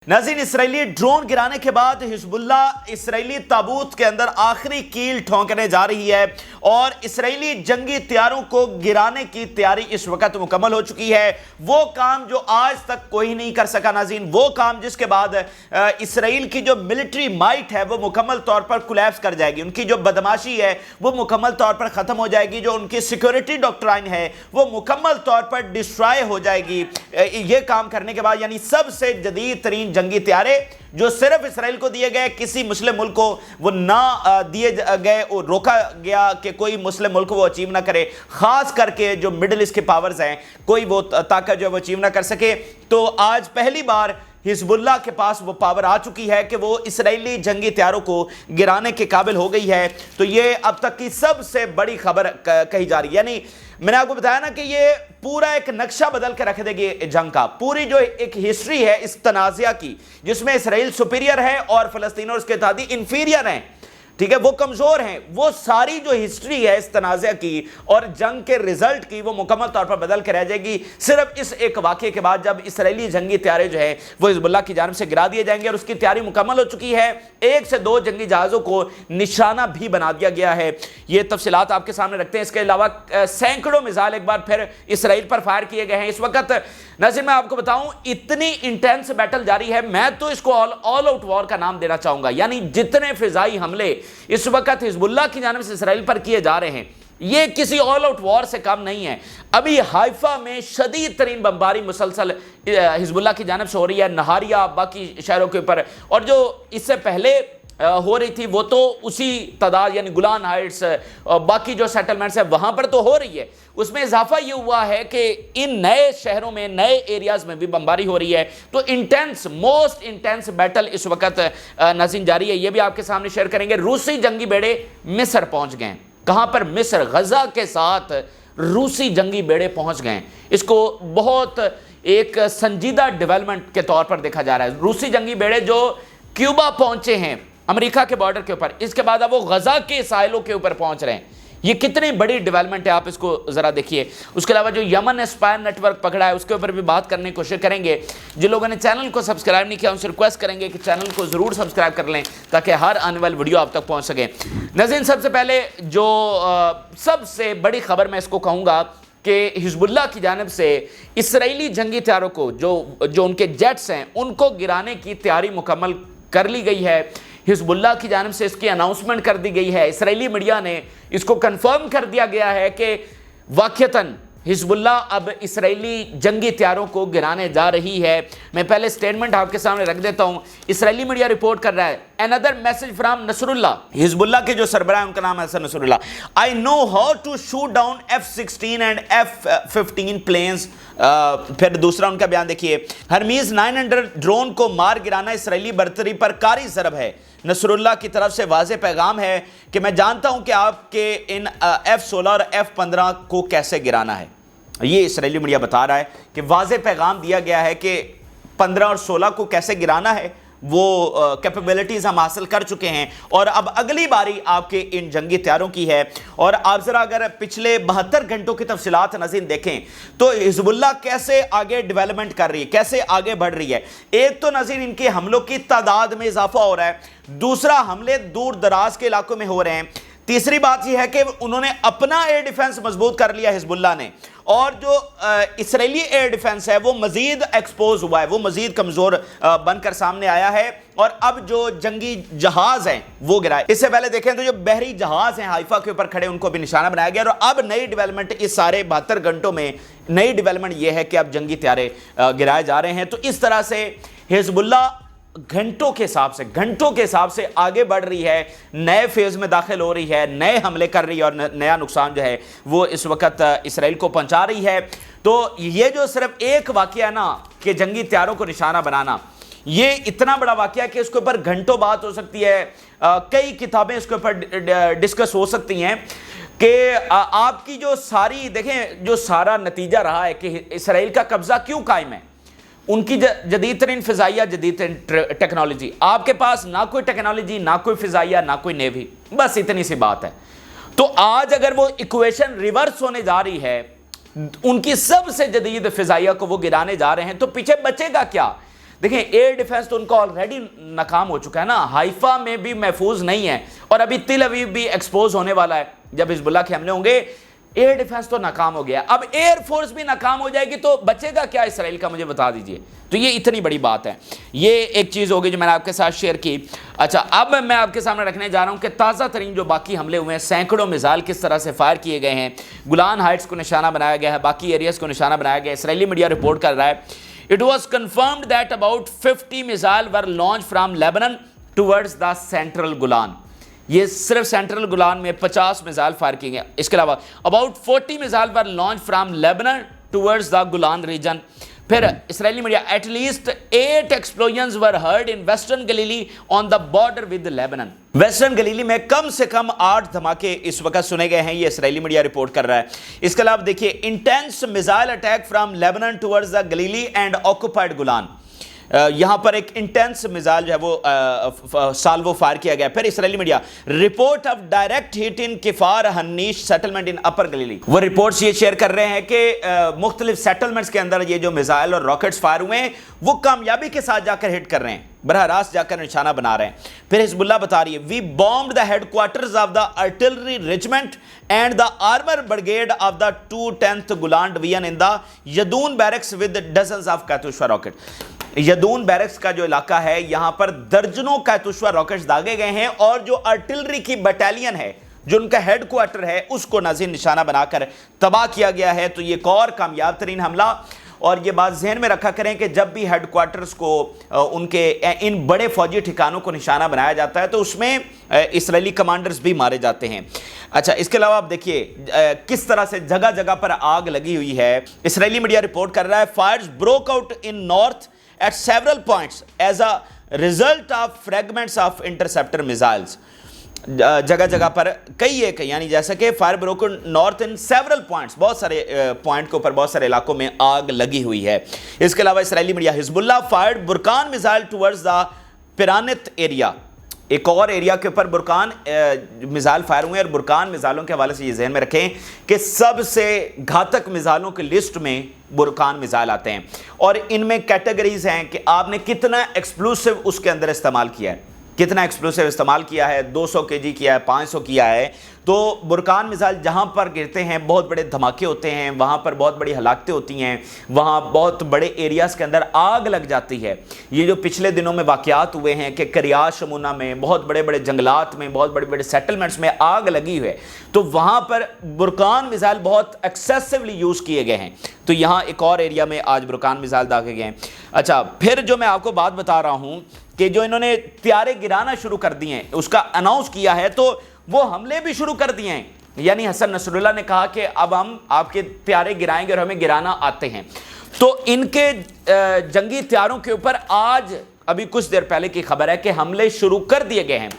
नाज़रीन, Israeli drone गिराने के बाद हिजबुल्ला इसराइली ताबूत के अंदर आखिरी कील ठोंकने जा रही है और इसराइली जंगी तैयारों को गिराने की तैयारी इस वक्त मुकम्मल हो चुकी है। वो काम जो आज तक कोई नहीं कर सका नाज़रीन, वो काम जिसके बाद इसराइल की जो मिलिट्री माइट है वो मुकम्मल तौर पर कोलैप्स कर जाएगी, उनकी जो बदमाशी है वो मुकम्मल तौर पर ख़त्म हो जाएगी, जो उनकी सिक्योरिटी डॉक्ट्राइन है वो मुकम्मल तौर पर डिस्ट्रॉय हो जाएगी। ये काम करने के बाद यानी सबसे जदीद तरीन जंगी तैयारे जो सिर्फ इसराइल को दिए गए, किसी मुस्लिम मुल्क को वो ना दिए गए, वो रोका गया कि कोई मुस्लिम मुल्क वो अचीव ना करे, खास करके जो मिडिल ईस्ट के पावर्स हैं कोई वो ताकत जो है वो अचीव ना कर सके। तो आज पहली बार हिजबुल्लाह के पास वो पावर आ चुकी है कि वो इसराइली जंगी तैयारों को गिराने के काबिल हो गई है। तो ये अब तक की सबसे बड़ी खबर कही जा रही है। यानी मैंने आपको बताया ना कि ये पूरा एक नक्शा बदल के रख देगी जंग का। पूरी जो एक हिस्ट्री है इस तनाज़ा की, जिसमें इसराइल सुपीरियर है और फ़लस्तीन और उसके इत्तेहादी इंफीरियर हैं, ठीक है, वो कमजोर हैं, वो सारी जो हिस्ट्री है इस तनाज़ा की और जंग के रिजल्ट की वो मुकम्मल तौर पर बदल के रह जाएगी सिर्फ इस एक वाक़े के बाद, जब इसराइली जंगी तैयारे जो है वो हिजबुल्लाह की जानिब से गिरा दिए जाएंगे। और उसकी तैयारी मुकम्मल हो चुकी है, 1 से 2 जंगी जहाज़ों को निशाना भी बना दिया गया है। ये तफसीलात आपके सामने रखते हैं। इसके अलावा सैकड़ों मिसाइल एक बार फिर इसराइल पर फायर किए गए हैं। इस वक्त नाज़रीन मैं आपको बताऊं, इतनी इंटेंस बैटल जारी है, मैं तो इसको ऑल आउट वॉर का नाम देना चाहूंगा। यानी जितने फिजाई हमले इस वक्त हिजबुल्लाह की जानिब से इसराइल पर किए जा रहे हैं, ये किसी ऑल आउट वॉर से कम नहीं है। अभी हाइफा में शदीद तरीन बमबारी मुसलसल हिजबुल्लाह की जानिब से हो रही है, नहारिया बाकी शहरों के ऊपर, और जो इससे पहले हो रही थी वो तो उसी तादाद यानी गुलान हाइट्स बाकी जो सेटलमेंट्स है वहां पर तो हो रही है। उसमें इजाफा ये हुआ है कि इन नए शहरों में, नए एरियाज में भी बमबारी हो रही है। तो इंटेंस, मोस्ट इंटेंस बैटल इस वक्त नाज़रीन जारी है। ये भी आपके सामने शेयर करेंगे। रूसी जंगी बेड़े मिस्र पहुंच गए। कहां पर? मिस्र। गजा के साथ रूसी जंगी बेड़े पहुंच गए। इसको बहुत एक संजीदा डेवलपमेंट के तौर पर देखा जा रहा है। रूसी जंगी बेड़े जो क्यूबा पहुंचे हैं अमेरिका के बॉर्डर के ऊपर, इसके बाद अब वो गजा के साहिलों के ऊपर पहुंच रहे हैं। ये कितनी बड़ी डेवलपमेंट है, आप इसको जरा देखिए। उसके अलावा जो यमन स्पाई नेटवर्क पकड़ा है उसके ऊपर भी बात करने की कोशिश करेंगे। जिन लोगों ने चैनल को सब्सक्राइब नहीं किया उनसे रिक्वेस्ट करेंगे कि चैनल को जरूर सब्सक्राइब कर लें ताकि हर आने वाली वीडियो आप तक पहुंच सके। नाज़रीन, सबसे पहले जो सबसे बड़ी खबर मैं इसको कहूँगा कि हिजबुल्लाह की जानिब से इसराइली जंगी तैयारों को जो उनके जेट्स हैं उनको गिराने की तैयारी मुकम्मल कर ली गई है। हिजबुल्लाह की जानिब से इसकी अनाउंसमेंट कर दी गई है। इसराइली मीडिया ने इसको कंफर्म कर दिया गया है कि वाक़तन हिजबुल्लाह अब इसराइली जंगी तैयारों को गिराने जा रही है। मैं पहले स्टेटमेंट आपके सामने रख देता हूं। इसराइली मीडिया रिपोर्ट कर रहा है, another message from Nasrallah. Hezbollah के जो सरबराह उनका नाम है Hassan Nasrallah. I know how to shoot down F-16 and F-15 planes. फिर दूसरा उनका बयान देखिए, हरमीज 900 ड्रोन को मार गिराना इसराइली बरतरी पर कारी ज़रब है। नसरुल्लाह की तरफ से वाज़े पैगाम है कि मैं जानता हूं कि आपके इन F-16 और F-15 को कैसे गिराना है। ये इसराइली मीडिया बता रहा है कि वाज़े पैगाम दिया गया है कि 15 और 16 को कैसे गिराना है, वो कैपेबिलिटीज़ हम हासिल कर चुके हैं और अब अगली बारी आपके इन जंगी तैयारों की है। और आप ज़रा अगर पिछले 72 घंटों की तफसीलात नाज़रीन देखें तो हिजबुल्लाह कैसे आगे डेवलपमेंट कर रही है, कैसे आगे बढ़ रही है। एक तो नाज़रीन इनके हमलों की तादाद में इजाफा हो रहा है, दूसरा हमले दूर दराज के इलाकों में हो रहे हैं, तीसरी बात यह है कि उन्होंने अपना एयर डिफेंस मजबूत कर लिया हिजबुल्लाह ने, और जो इसराइली एयर डिफेंस है वो मजीद एक्सपोज हुआ है, वो मजीद कमजोर बनकर सामने आया है। और अब जो जंगी जहाज हैं वो गिराए। इससे पहले देखें तो जो बहरी जहाज हैं हाइफा के ऊपर खड़े उनको भी निशाना बनाया गया। और अब नई डेवलपमेंट इस सारे 72 घंटों में नई डेवलपमेंट यह है कि अब जंगी तैयारे गिराए जा रहे हैं। तो इस तरह से हिजबुल्लाह घंटों के हिसाब से आगे बढ़ रही है, नए फेज में दाखिल हो रही है, नए हमले कर रही है और नया नुकसान जो है वो इस वक्त इसराइल को पहुंचा रही है। तो ये जो सिर्फ एक वाकया है ना कि जंगी तैयारों को निशाना बनाना, ये इतना बड़ा वाकया कि इसके ऊपर घंटों बात हो सकती है, कई किताबें इसके ऊपर डिस्कस हो सकती हैं कि आपकी जो सारी देखें, जो सारा नतीजा रहा है कि इसराइल का कब्जा क्यों कायम है, उनकी जदीद तरीन फिजाइया, जदीद तरीन टेक्नोलॉजी। आपके पास ना कोई टेक्नोलॉजी, ना कोई फिजाइया, ना कोई नेवी, बस इतनी सी बात है। तो आज अगर वो इक्वेशन रिवर्स होने जा रही है, उनकी सबसे जदीद फिजाइया को वो गिराने जा रहे हैं, तो पीछे बचेगा क्या? देखें एयर डिफेंस तो उनका ऑलरेडी नाकाम हो चुका है ना, हाइफा में भी महफूज नहीं है और अभी तिल अवीव भी एक्सपोज होने वाला है जब हिजबुल्लाह के हमले होंगे। एयर डिफेंस तो नाकाम हो गया, अब एयर फोर्स भी नाकाम हो जाएगी तो बचेगा क्या इसराइल का, मुझे बता दीजिए। तो ये इतनी बड़ी बात है, ये एक चीज़ होगी जो मैंने आपके साथ शेयर की। अच्छा, अब मैं आपके सामने रखने जा रहा हूँ कि ताज़ा तरीन जो बाकी हमले हुए हैं, सैकड़ों मिसाइल किस तरह से फायर किए गए हैं, गुलान हाइट्स को निशाना बनाया गया है, बाकी एरियाज़ को निशाना बनाया गया है। इसराइली मीडिया रिपोर्ट कर रहा है, it was confirmed that about 50 missile were launch from Lebanon towards the central Golan. ये सिर्फ सेंट्रल गुलान में 50 मिसाइल फायर किए गए। इसके अलावा about 40 missile were launch from Lebanon towards the Golan region. फिर इसराइली media, at least 8 explosions were heard in western Galilee on the border with Lebanon. Western Galilee में कम से कम 8 धमाके इस वक्त सुने गए हैं, ये इसराइली मीडिया रिपोर्ट कर रहा है। इसके अलावा देखिए, intense missile attack from Lebanon towards the Galilee and occupied Golan. यहाँ पर एक इंटेंस मिसाइल जो है वो साल्वो फायर किया गया। फिर इसराइली media, report of direct hit in Kfar Hanassi settlement in upper Galilee. वो रिपोर्ट्स ये शेयर कर रहे हैं कि मुख्तलिफ सेटलमेंट्स के अंदर ये जो मिसाइल और रॉकेट्स फायर हुए हैं वो कामयाबी के साथ जाकर हिट कर रहे हैं, बरह रास्त जाकर निशाना बना रहे हैं। फिर हिजबुल्लाह बता रही है, we bombed the headquarters of the artillery regiment and the armour brigade of the 210th Golan division in the Yadun barracks with dozens of Katyusha rocket. Yadun barracks का जो इलाका है यहां पर दर्जनों कातुशवा रॉकेट्स दागे गए हैं और जो आर्टिलरी की बटालियन है जो उनका हेडक्वार्टर है उसको नाज़रीन निशाना बनाकर तबाह किया गया है। तो ये एक और कामयाब तरीन हमला, और ये बात जहन में रखा करें कि जब भी हेडक्वार्टर्स को उनके इन बड़े फौजी ठिकानों को निशाना बनाया जाता है तो उसमें इसराइली कमांडर्स भी मारे जाते हैं। अच्छा, इसके अलावा आप देखिए किस तरह से जगह जगह पर आग लगी हुई है। इसराइली मीडिया रिपोर्ट कर रहा है, fires broke out in north at several points as a result of fragments of interceptor missiles। जगह जगह पर कई एक यानी जैसा कि fire broke north in several points, बहुत सारे पॉइंट के ऊपर बहुत सारे इलाकों में आग लगी हुई है। इसके अलावा इसराइली media, Hezbollah fired Burkan missile towards the Branit area. एक और एरिया के ऊपर बुरकान मिसाइल फायर हुए, और बुरकान मिसाइलों के हवाले से ये जहन में रखें कि सबसे घातक मिसाइलों की लिस्ट में बुरकान मिसाइल आते हैं, और इनमें कैटेगरीज हैं कि आपने कितना एक्सप्लोसिव उसके अंदर इस्तेमाल किया है, कितना एक्सप्लोसिव इस्तेमाल किया है, 200 kg किया है, 500 किया है। तो बुरकान मिसाइल जहाँ पर गिरते हैं बहुत बड़े धमाके होते हैं, वहाँ पर बहुत बड़ी हलाकतें होती हैं, वहाँ बहुत बड़े एरियाज़ के अंदर आग लग जाती है। ये जो पिछले दिनों में वाक़यात हुए हैं कि करियाज शमूना में, बहुत बड़े बड़े जंगलात में, बहुत बड़े बड़े सेटलमेंट्स में आग लगी हुई है, तो वहाँ पर बुरकान मिसाइल बहुत एक्सेसिवली यूज़ किए गए हैं। तो यहाँ एक और एरिया में आज बुरकान मिसाइल दागे गए हैं। अच्छा, फिर जो मैं आपको बात बता रहा हूँ कि जो इन्होंने त्यारे गिराना शुरू कर दिए हैं, उसका अनाउंस किया है, तो वो हमले भी शुरू कर दिए हैं। यानी हसन नसरुल्लाह ने कहा कि अब हम आपके त्यारे गिराएंगे और हमें गिराना आते हैं। तो इनके जंगी त्यारों के ऊपर आज अभी कुछ देर पहले की खबर है कि हमले शुरू कर दिए गए हैं।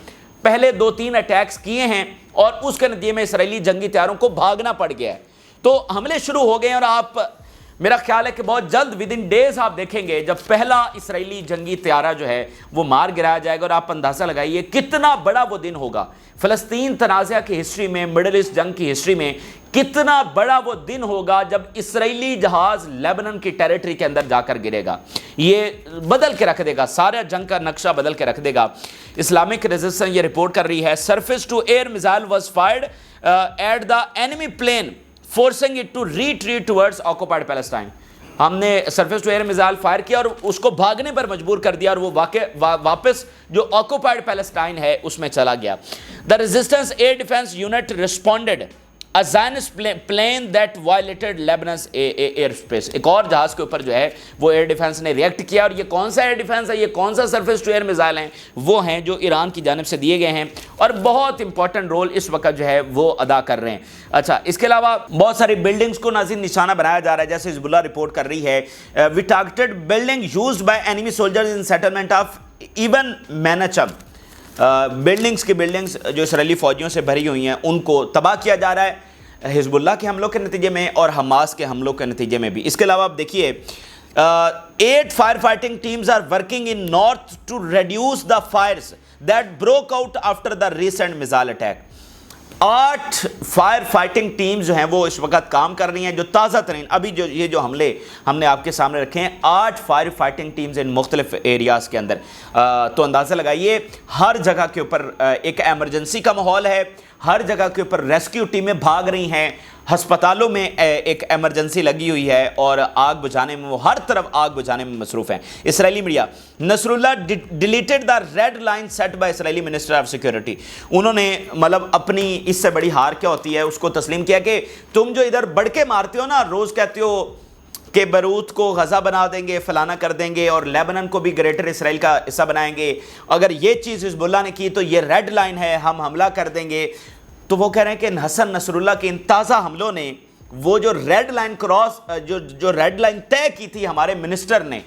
पहले 2-3 अटैक्स किए हैं और उसके नतीजे में इसराइली जंगी त्यारों को भागना पड़ गया है। तो हमले शुरू हो गए हैं, और आप, मेरा ख्याल है कि बहुत जल्द विद इन डेज आप देखेंगे जब पहला इसराइली जंगी त्यारा जो है वो मार गिराया जाएगा। और आप अंदाज़ा लगाइए कितना बड़ा वो दिन होगा फ़लस्तीन तनाज़ा की हिस्ट्री में, मिडल ईस्ट जंग की हिस्ट्री में, कितना बड़ा वो दिन होगा जब इसराइली जहाज़ लेबनान की टेरिटरी के अंदर जाकर गिरेगा। ये बदल के रख देगा, सारा जंग का नक्शा बदल के रख देगा। इस्लामिक रेजिस्टेंस ये रिपोर्ट कर रही है, surface to air missile was fired at the enemy plane forcing it to retreat towards occupied Palestine. हमने surface to air missile fire किया और उसको भागने पर मजबूर कर दिया, और वो वापस जो ऑक्युपाइड पैलेस्टाइन है उसमें चला गया। The resistance air defence unit responded a Zionist plane that violated Lebanon's air space. एक और जहाज के ऊपर जो है वो एयर डिफेंस ने रिएक्ट किया, और ये कौन सा एयर डिफेंस है, ये कौन सा सरफेस टू एयर मिसाइल हैं, वो हैं जो ईरान की जानिब से दिए गए हैं, और बहुत इंपॉर्टेंट रोल इस वक्त जो है वो अदा कर रहे हैं। अच्छा, इसके अलावा बहुत सारी बिल्डिंग्स को नाज़रीन निशाना बनाया जा रहा है, जैसे हिजबुल्लाह रिपोर्ट कर रही है, we targeted building used by enemy soldiers in settlement of Even Menachem. Buildings की बिल्डिंग्स जो इसराइली फौजियों से भरी हुई हैं उनको तबाह किया जा रहा है हिजबुल्लाह के हमलों के नतीजे में और हमास के हमलों के नतीजे में भी। इसके अलावा आप देखिए 8 fire fighting teams are working in north to reduce the fires that broke out after the recent missile attack. 8 fire fighting teams जो हैं वो इस वक्त काम कर रही हैं। जो ताज़ा तरीन अभी जो हमले हमने आपके सामने रखे हैं, 8 फायर फाइटिंग टीम्स इन मुख्तलिफ एरियाज़ के अंदर। तो अंदाज़ा लगाइए, हर जगह के ऊपर एक एमरजेंसी का माहौल है, हर जगह के ऊपर रेस्क्यू टीमें भाग रही हैं, हस्पतालों में एक एमरजेंसी लगी हुई है और आग बुझाने में, वो हर तरफ आग बुझाने में मसरूफ़ हैं। Israeli media, Nasrallah deleted the red line set by Israeli minister of security. उन्होंने मतलब अपनी इससे बड़ी हार क्या होती है उसको तस्लीम किया कि तुम जो इधर बढ़ के मारते हो ना, रोज़ कहते हो कि बैरूत को गज़ा बना देंगे, फलाना कर देंगे और लेबनान को भी ग्रेटर इसराइल का हिस्सा बनाएंगे, अगर ये चीज़ हिजबुल्लाह ने की तो ये रेड लाइन है, हम हमला कर देंगे। तो वो कह रहे हैं कि हसन नसरुल्लाह के इन ताज़ा हमलों ने वो जो रेड लाइन क्रॉस जो रेड लाइन तय की थी हमारे मिनिस्टर ने,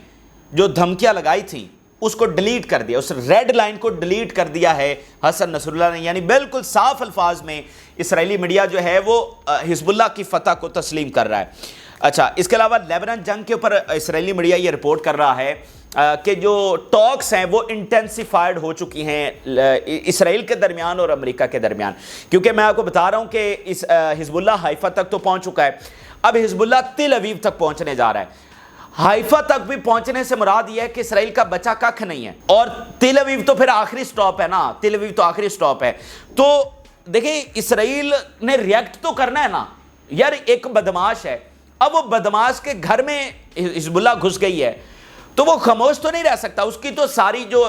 जो धमकियां लगाई थी, उसको डिलीट कर दिया, उस रेड लाइन को डिलीट कर दिया है हसन नसरुल्लाह ने। यानी बिल्कुल साफ अल्फाज में इसराइली मीडिया जो है वो हिजबुल्लाह की फतह को तस्लीम कर रहा है। अच्छा, इसके अलावा लेबनान जंग के ऊपर इसराइली मीडिया ये रिपोर्ट कर रहा है कि जो टॉक्स हैं वो इंटेंसिफाइड हो चुकी हैं इसराइल के दरमियान और अमेरिका के दरमियान, क्योंकि मैं आपको बता रहा हूं कि इस हिजबुल्लाह हाइफा तक तो पहुंच चुका है, अब हिजबुल्लाह तिल अवीव तक पहुंचने जा रहा है। हाइफा तक भी पहुंचने से मुराद यह है कि इसराइल का बचा कख नहीं है, और तिल अवीव तो फिर आखिरी स्टॉप है ना, तिल अवीव तो आखिरी स्टॉप है। तो देखिए, इसराइल ने रिएक्ट तो करना है ना यार, एक बदमाश है, अब वो बदमाश के घर में हिजबुल्लाह घुस गई है तो वो खामोश तो नहीं रह सकता, उसकी तो सारी जो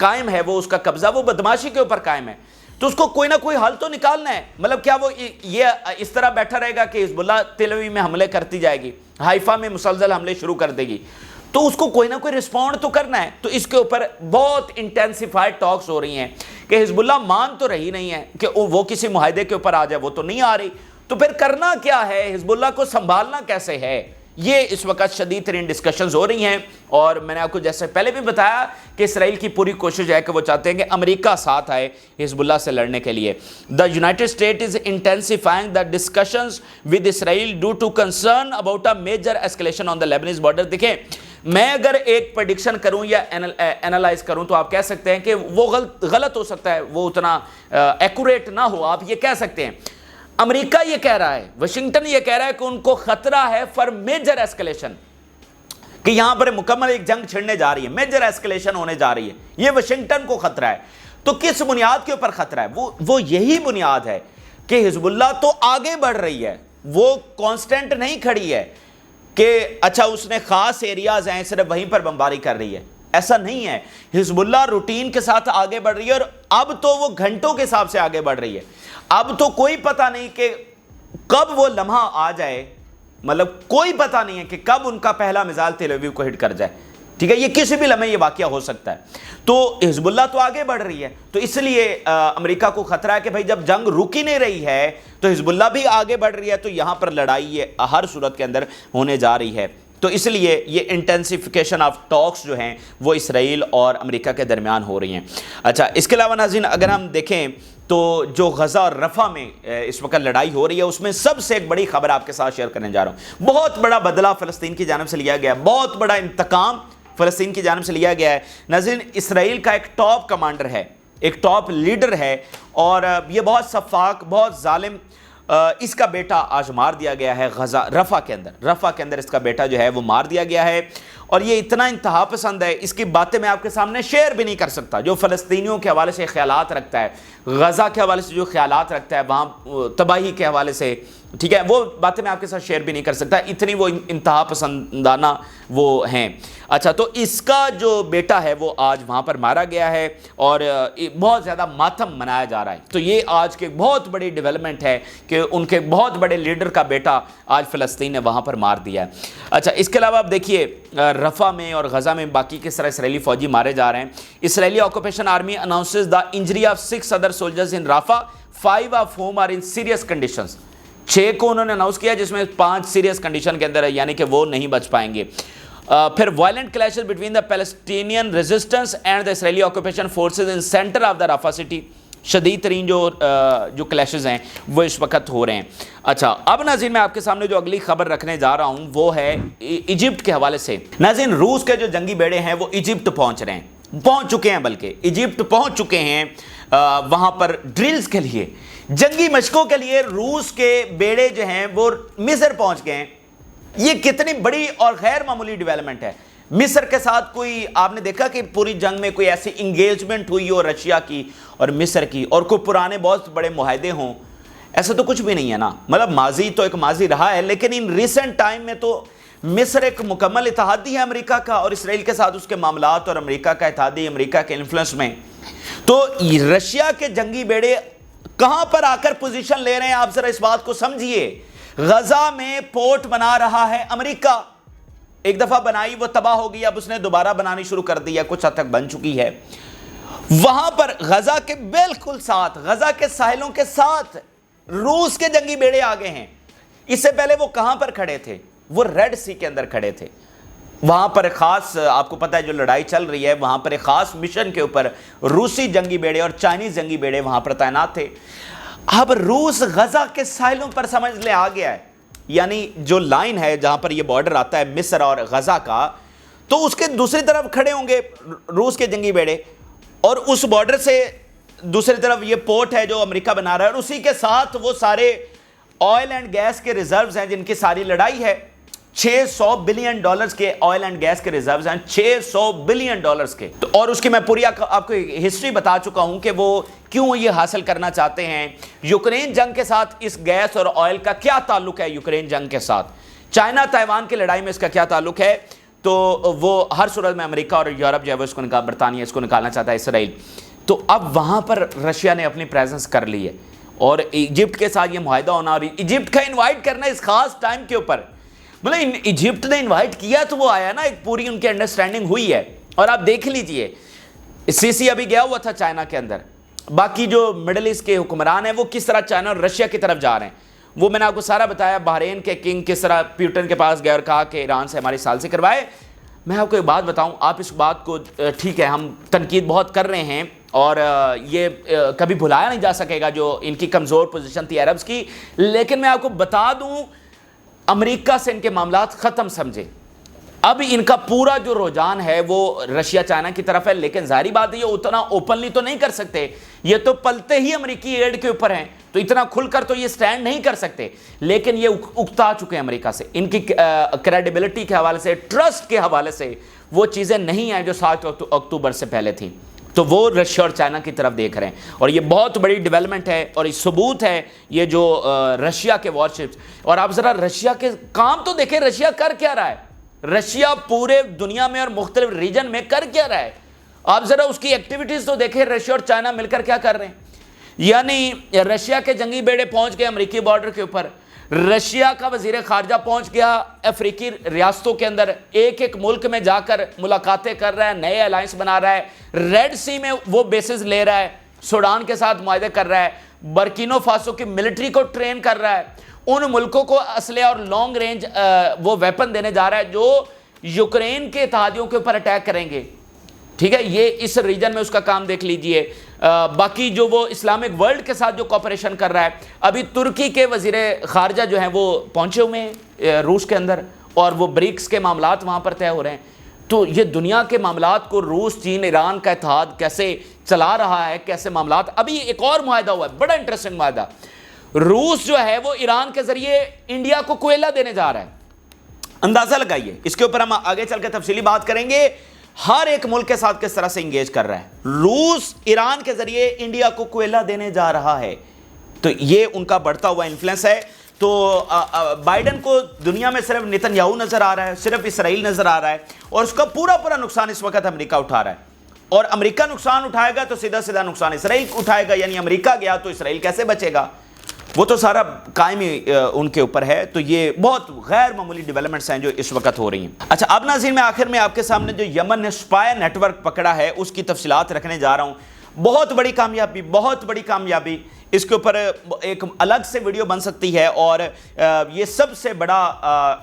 कायम है वो उसका कब्जा वो बदमाशी के ऊपर कायम है, तो उसको कोई ना कोई हल तो निकालना है। मतलब क्या वो ये इस तरह बैठा रहेगा कि हिजबुल्लाह तेल अवीव में हमले करती जाएगी, हाइफा में मुसलसल हमले शुरू कर देगी, तो उसको कोई ना कोई रिस्पॉन्ड तो करना है। तो इसके ऊपर बहुत इंटेंसिफाइड टॉक्स हो रही हैं कि हिजबुल्लाह मान तो रही नहीं है कि वो किसी मुआहदे के ऊपर आ जाए, वो तो नहीं आ रही, तो फिर करना क्या है, हिजबुल्लाह को संभालना कैसे है, ये इस वक्त शदीद तरीन डिस्कशंस हो रही हैं। और मैंने आपको जैसे पहले भी बताया कि इसराइल की पूरी कोशिश है कि वो चाहते हैं कि अमेरिका साथ आए हिजबुल्लाह से लड़ने के लिए। The United State is intensifying the discussions with Israel due to concern about a major escalation on the Lebanese border. देखें, मैं अगर एक प्रेडिक्शन करूं या एनालाइज करूं तो आप कह सकते हैं कि वो गलत हो सकता है, वो उतना एक्यूरेट ना हो, आप ये कह सकते हैं। अमेरिका ये कह रहा है, वाशिंगटन ये कह रहा है कि उनको खतरा है फॉर मेजर एस्केलेशन, कि यहां पर मुकम्मल एक जंग छिड़ने जा रही है, मेजर एस्केलेशन होने जा रही है, ये वाशिंगटन को खतरा है। तो किस बुनियाद के ऊपर खतरा है? वो यही बुनियाद है कि हिजबुल्लाह तो आगे बढ़ रही है, वो कांस्टेंट नहीं खड़ी है कि अच्छा उसने खास एरियाज हैं सिर्फ वहीं पर बमबारी कर रही है, ऐसा नहीं है। हिजबुल्लाह रूटीन के साथ आगे बढ़ रही है और अब तो वो घंटों के हिसाब से आगे बढ़ रही है। अब तो कोई पता नहीं कि कब वो लम्हा आ जाए, मतलब कोई पता नहीं है कि कब उनका पहला मिसाइल तेल अवीव को हिट कर जाए, ठीक है, ये किसी भी लम्हे ये वाकया हो सकता है। तो हिजबुल्लाह तो आगे बढ़ रही है, तो इसलिए अमेरिका को खतरा है कि भाई जब जंग रुक ही नहीं रही है तो हिजबुल्लाह भी आगे बढ़ रही है, तो यहां पर लड़ाई ये हर सूरत के अंदर होने जा रही है। तो इसलिए ये इंटेंसिफिकेशन ऑफ टॉक्स जो हैं वो इसराइल और अमेरिका के दरमियान हो रही हैं। अच्छा, इसके अलावा नाज़रीन अगर हम देखें तो जो गज़ा और रफ़ा में इस वक्त लड़ाई हो रही है उसमें सबसे एक बड़ी खबर आपके साथ शेयर करने जा रहा हूँ। बहुत बड़ा बदला फ़लस्तीन की जानिब से लिया गया है, बहुत बड़ा इंतकाम फ़लस्तीन की जानिब से लिया गया है। नाज़रीन, इसराइल का एक टॉप कमांडर है, एक टॉप लीडर है और ये बहुत सफाक, बहुत जालिम, इसका बेटा आज मार दिया गया है रफ़ा के अंदर इसका बेटा जो है वो मार दिया गया है। और ये इतना इंतहा पसंद है, इसकी बातें मैं आपके सामने शेयर भी नहीं कर सकता। जो फ़लस्तीनियों के हवाले से ख्यालात रखता है, गज़ा के हवाले से जो ख्यालात रखता है, वहाँ तबाही के हवाले से, ठीक है, वो बातें मैं आपके साथ शेयर भी नहीं कर सकता, इतनी वो इंतहा पसंदाना वो हैं। अच्छा, तो इसका जो बेटा है वो आज वहाँ पर मारा गया है और बहुत ज़्यादा मातम मनाया जा रहा है। तो ये आज की बहुत बड़ी डेवलपमेंट है कि उनके बहुत बड़े लीडर का बेटा आज फ़लस्तीन ने वहाँ पर मार दिया है। अच्छा, इसके अलावा आप देखिए रफ़ा में और गज़ा में बाकी किस तरह इसराइली फ़ौजी मारे जा रहे हैं। Israeli occupation army announces the injury of 6 other soldiers in Rafah, 5 of whom are in serious conditions. 6 को उन्होंने अनाउंस किया जिसमें 5 सीरियस कंडीशन के अंदर है, यानी कि वो नहीं बच पाएंगे। फिर violent clashes between the Palestinian resistance and the Israeli occupation forces in centre of the Rafah city. शदीद तरीन जो क्लैशेस हैं वो इस वक्त हो रहे हैं। अच्छा, अब नाज़रीन मैं आपके सामने जो अगली खबर रखने जा रहा हूँ वो है इजिप्ट के हवाले से। नाज़रीन, रूस के जो जंगी बेड़े हैं वो इजिप्ट पहुँच रहे हैं, पहुँच चुके हैं, बल्कि इजिप्ट पहुँच चुके हैं वहाँ पर ड्रिल्स के लिए। जंगी मशकों के लिए रूस के बेड़े जो हैं वो मिस्र पहुंच गए हैं। ये कितनी बड़ी और गैर मामूली डेवलपमेंट है। मिस्र के साथ कोई आपने देखा कि पूरी जंग में कोई ऐसी इंगेजमेंट हुई हो रशिया की और मिस्र की, और कोई पुराने बहुत बड़े मुआहदे हों, ऐसा तो कुछ भी नहीं है ना। मतलब माजी तो एक माजी रहा है, लेकिन इन रिसेंट टाइम में तो मिस्र एक मुकम्मल इत्तेहादी है अमेरिका का और इसराइल के साथ उसके मामलात, और अमेरिका का इत्तेहादी अमेरिका के इन्फ्लुएंस में। तो रशिया के जंगी बेड़े कहां पर आकर पोजीशन ले रहे हैं, आप जरा इस बात को समझिए। गजा में पोर्ट बना रहा है अमेरिका, एक दफा बनाई वो तबाह हो गई, अब उसने दोबारा बनानी शुरू कर दी है, कुछ हद तक बन चुकी है। वहां पर गजा के बिल्कुल साथ, गजा के साहिलों के साथ रूस के जंगी बेड़े आ गए हैं। इससे पहले वो कहां पर खड़े थे, वो रेड सी के अंदर खड़े थे। वहां पर खास, आपको पता है जो लड़ाई चल रही है, वहां पर एक खास मिशन के ऊपर रूसी जंगी बेड़े और चाइनीज जंगी बेड़े वहां पर तैनात थे। अब रूस गजा के साहिलों पर समझ ले आ गया है, यानी जो लाइन है जहां पर ये बॉर्डर आता है मिस्र और गजा का, तो उसके दूसरी तरफ खड़े होंगे रूस के जंगी बेड़े, और उस बॉर्डर से दूसरी तरफ ये पोर्ट है जो अमेरिका बना रहा है, और उसी के साथ वो सारे ऑयल एंड गैस के रिजर्व्स हैं जिनकी सारी लड़ाई है। $600 बिलियन के ऑयल एंड गैस के रिजर्व्स हैं, $600 बिलियन के। तो और उसकी मैं पूरी आपको हिस्ट्री बता चुका हूं कि वो क्यों ये हासिल करना चाहते हैं। यूक्रेन जंग के साथ इस गैस और ऑयल का क्या ताल्लुक है, यूक्रेन जंग के साथ चाइना ताइवान की लड़ाई में इसका क्या ताल्लुक है, तो वो हर सूरत में अमेरिका और यूरोप जो है वो इसको बरतानिया इसको निकालना चाहता है, इसराइल। तो अब वहां पर रशिया ने अपनी प्रेजेंस कर ली है, और इजिप्ट के साथ ये मुआहदा होना और इजिप्ट का इन्वाइट करना इस खास टाइम के ऊपर, मतलब इजिप्ट ने इन्वाइट किया तो वो आया ना, एक पूरी उनकी अंडरस्टैंडिंग हुई है। और आप देख लीजिए सीसी अभी गया हुआ था चाइना के अंदर, बाकी जो मिडिल ईस्ट के हुक्मरान हैं वो किस तरह चाइना और रशिया की तरफ जा रहे हैं, वो मैंने आपको सारा बताया। बहरीन के किंग किस तरह पुतिन के पास गए और कहा कि ईरान से हमारी सालसी करवाए। मैं आपको एक बात बताऊं, आप इस बात को, ठीक है हम तनकीद बहुत कर रहे हैं और ये कभी भुलाया नहीं जा सकेगा जो इनकी कमज़ोर पोजीशन थी अरब्स की, लेकिन मैं आपको बता दूं अमेरिका से इनके मामलात ख़त्म समझे। अब इनका पूरा जो रुझान है वो रशिया चाइना की तरफ है, लेकिन जाहिर बात है ये उतना ओपनली तो नहीं कर सकते, ये तो पलते ही अमेरिकी एड के ऊपर हैं, तो इतना खुलकर तो ये स्टैंड नहीं कर सकते। लेकिन ये उकता चुके हैं अमेरिका से, इनकी क्रेडिबिलिटी के हवाले से, ट्रस्ट के हवाले से वो चीज़ें नहीं हैं जो 7 अक्टूबर से पहले थी। तो वो रशिया और चाइना की तरफ देख रहे हैं, और ये बहुत बड़ी डेवलपमेंट है और इस सबूत है ये जो रशिया के वॉरशिप्स। और आप ज़रा रशिया के काम तो देखें, रशिया कर क्या रहा है, रशिया पूरे दुनिया में और मुख्तलिफ रीजन में कर क्या रहा है। आप ज़रा उसकी एक्टिविटीज़ तो देखें, रशिया और चाइना मिलकर क्या कर रहे हैं। यानी रशिया के जंगी बेड़े पहुंच गए अमेरिकी बॉर्डर के ऊपर, रशिया का वजीर खारजा पहुंच गया अफ्रीकी रियासतों के अंदर, एक एक मुल्क में जाकर मुलाकातें कर रहा है, नए अलायंस बना रहा है, रेड सी में वो बेसिस ले रहा है, सूडान के साथ मुआहदे कर रहा है, बर्किनो फासो की मिलिट्री को ट्रेन कर रहा है, उन मुल्कों को असले और लॉन्ग रेंज वो वेपन देने जा रहा है जो यूक्रेन के इत्तेहादियों के ऊपर अटैक करेंगे। ठीक है, ये इस रीजन में उसका काम देख लीजिए। बाकी जो वो इस्लामिक वर्ल्ड के साथ जो कॉपरेशन कर रहा है, अभी तुर्की के वजीर खारजा जो हैं वो पहुंचे हुए हैं रूस के अंदर, और वो ब्रिक्स के मामलात वहाँ पर तय हो रहे हैं। तो ये दुनिया के मामलात को रूस, चीन, ईरान का इत्तेहाद कैसे चला रहा है, कैसे मामलात। अभी एक और मुआहदा हुआ है, बड़ा इंटरेस्टिंग मुआहदा, रूस जो है वो ईरान के जरिए इंडिया को कोयला देने जा रहा है। अंदाजा लगाइए, इसके ऊपर हम आगे चल के तफसीली बात करेंगे, हर एक मुल्क के साथ किस तरह से इंगेज कर रहा है। रूस ईरान के जरिए इंडिया को कोयला देने जा रहा है, तो ये उनका बढ़ता हुआ इन्फ्लुएंस है। तो बाइडन को दुनिया में सिर्फ नेतन्याहू नजर आ रहा है, सिर्फ इसराइल नजर आ रहा है, और उसका पूरा पूरा नुकसान इस वक्त अमेरिका उठा रहा है। और अमेरिका नुकसान उठाएगा तो सीधा सीधा नुकसान इसराइल उठाएगा, यानी अमेरिका गया तो इसराइल कैसे बचेगा, वो तो सारा कायम ही उनके ऊपर है। तो ये बहुत गैर मामूली डेवलपमेंट्स हैं जो इस वक्त हो रही हैं। अच्छा, अब नाज़रीन मैं आखिर में आपके सामने जो यमन ने स्पाई नेटवर्क पकड़ा है उसकी तफसीलात रखने जा रहा हूँ। बहुत बड़ी कामयाबी, बहुत बड़ी कामयाबी, इसके ऊपर एक अलग से वीडियो बन सकती है। और ये सबसे बड़ा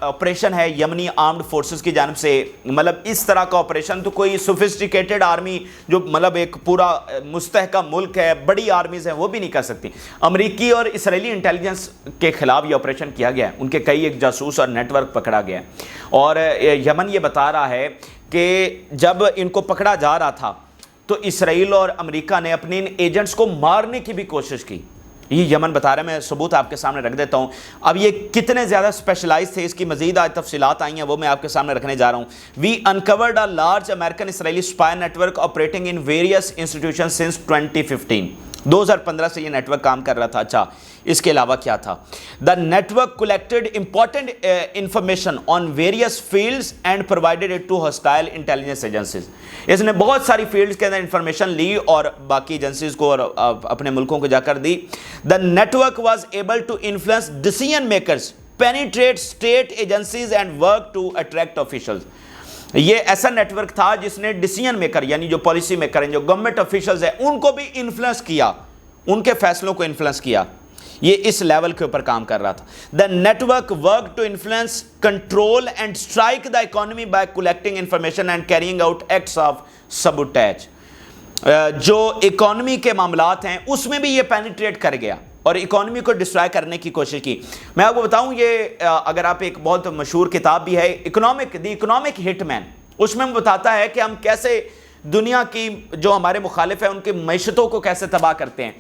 ऑपरेशन है यमनी आर्म्ड फोर्सेस की जानिब से। मतलब इस तरह का ऑपरेशन तो कोई सोफिस्टिकेटेड आर्मी जो मतलब एक पूरा मुस्तहकम मुल्क है, बड़ी आर्मीज हैं, वो भी नहीं कर सकती। अमेरिकी और इसराइली इंटेलिजेंस के खिलाफ ये ऑपरेशन किया गया है, उनके कई एक जासूस और नेटवर्क पकड़ा गया है। और यमन ये बता रहा है कि जब इनको पकड़ा जा रहा था तो इसराइल और अमेरिका ने अपने इन एजेंट्स को मारने की भी कोशिश की। یہ یمن بتا رہے ہیں, میں ثبوت آپ کے سامنے رکھ دیتا ہوں. اب یہ کتنے زیادہ اسپیشلائز تھے, اس کی مزید آج تفصیلات آئی ہیں, وہ میں آپ کے سامنے رکھنے جا رہا ہوں. We uncovered a large American Israeli spy network operating in various institution since 2015. 2015 سے یہ نیٹ ورک کام کر رہا تھا. اچھا, اس کے علاوہ کیا تھا؟ The network collected important information on various fields and provided it to hostile intelligence agencies. اس نے بہت ساری فیلڈز کے اندر انفارمیشن لی اور باقی ایجنسیز کو اور اپنے ملکوں کو جا کر دی. The network was able to influence decision makers, penetrate state agencies and work to attract officials. یہ ایسا نیٹ ورک تھا جس نے ڈیسیژن میکر یعنی جو پالیسی میکر ہیں, جو گورنمنٹ آفیشلز ہیں, ان کو بھی انفلوئنس کیا, ان کے فیصلوں کو انفلوئنس کیا. یہ اس لیول کے اوپر کام کر رہا تھا. The network work to influence, control and strike the economy by collecting information and carrying out acts of sabotage. جو اکانومی کے معاملات ہیں اس میں بھی یہ پینیٹریٹ کر گیا اور اکانومی کو ڈسٹرائے کرنے کی کوشش کی. میں آپ کو بتاؤں, یہ اگر آپ ایک بہت مشہور کتاب بھی ہے دی اکنامک ہٹ مین, اس میں بتاتا ہے کہ ہم کیسے دنیا کی جو ہمارے مخالف ہیں ان کی معیشتوں کو کیسے تباہ کرتے ہیں.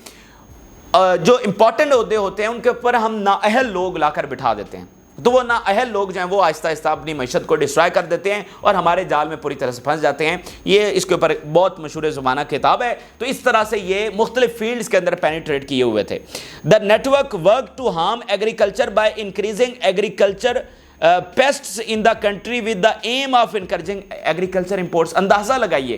جو امپورٹنٹ عہدے ہوتے ہیں ان کے اوپر ہم نااہل لوگ لا کر بٹھا دیتے ہیں, تو وہ نااہل لوگ جو ہیں وہ آہستہ آہستہ اپنی معیشت کو ڈسٹرائے کر دیتے ہیں اور ہمارے جال میں پوری طرح سے پھنس جاتے ہیں. یہ اس کے اوپر بہت مشہور زمانہ کتاب ہے. تو اس طرح سے یہ مختلف فیلڈز کے اندر پینیٹریٹ کیے ہوئے تھے. The network work to harm agriculture by increasing agriculture pests in the country with the aim of encouraging agriculture imports. اندازہ لگائیے,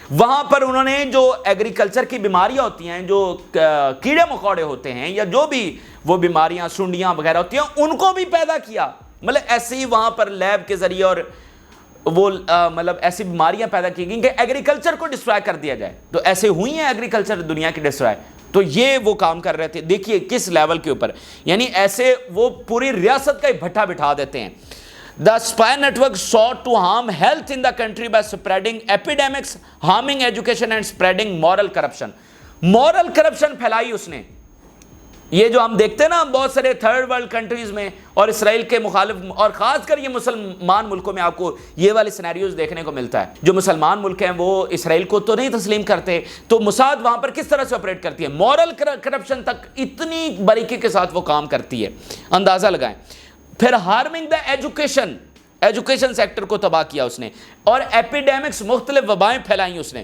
وہاں پر انہوں نے جو ایگریکلچر کی بیماریاں ہوتی ہیں, جو کیڑے مکوڑے ہوتے ہیں یا جو بھی وہ بیماریاں سنڈیاں وغیرہ ہوتی ہیں, ان کو بھی پیدا کیا. مطلب ایسے ہی وہاں پر لیب کے ذریعے اور وہ مطلب ایسی بیماریاں پیدا کی گئیں کہ ایگریکلچر کو ڈسٹرائے کر دیا جائے. تو ایسے ہوئی ہیں ایگریکلچر دنیا کی ڈسٹرائے. تو یہ وہ کام کر رہے تھے. دیکھیے کس لیول کے اوپر, یعنی ایسے وہ پوری ریاست کا ہی بھٹا بٹھا دیتے ہیں. The spy network sought to harm health in the country by spreading epidemics, harming education and spreading moral corruption. Moral corruption پھیلائی اس نے. یہ جو ہم دیکھتے ہیں نا بہت سارے تھرڈ ورلڈ کنٹریز میں اور اسرائیل کے مخالف, اور خاص کر یہ مسلمان ملکوں میں آپ کو یہ والے سینیریوز دیکھنے کو ملتا ہے. جو مسلمان ملک ہیں وہ اسرائیل کو تو نہیں تسلیم کرتے, تو موساد وہاں پر کس طرح سے آپریٹ کرتی ہے, مورل کرپشن تک اتنی باریکی کے ساتھ وہ کام کرتی ہے. اندازہ لگائیں. پھر ہارمنگ دا ایجوکیشن سیکٹر کو تباہ کیا اس نے, اور ایپیڈیمکس مختلف وبائیں پھیلائیں اس نے.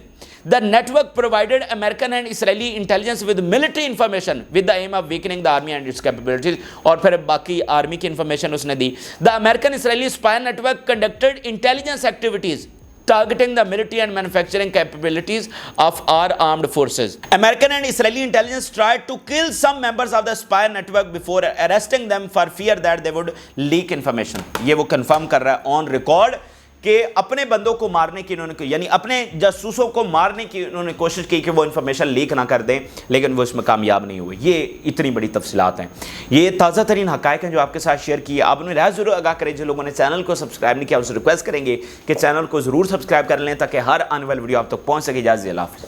The network provided American and Israeli intelligence with military information with the aim of weakening the army and its capabilities. اور پھر باقی آرمی کی انفارمیشن اس نے دی. The American Israeli spy network conducted intelligence activities targeting the military and manufacturing capabilities of our armed forces. American and Israeli intelligence tried to kill some members of the spy network before arresting them for fear that they would leak information. یہ وہ confirm کر رہا ہے on record کہ اپنے بندوں کو مارنے کی انہوں نے, یعنی اپنے جاسوسوں کو مارنے کی انہوں نے کوشش کی کہ وہ انفارمیشن لیک نہ کر دیں, لیکن وہ اس میں کامیاب نہیں ہوئے. یہ اتنی بڑی تفصیلات ہیں, یہ تازہ ترین حقائق ہیں جو آپ کے ساتھ شیئر کیے. آپ انہیں رائے ضرور آگاہ کریں. جو لوگوں نے چینل کو سبسکرائب نہیں کیا, ان سے ریکویسٹ کریں گے کہ چینل کو ضرور سبسکرائب کر لیں تاکہ ہر آنے والی ویڈیو آپ تک پہنچ سکے. اجازت. اللہ حافظ.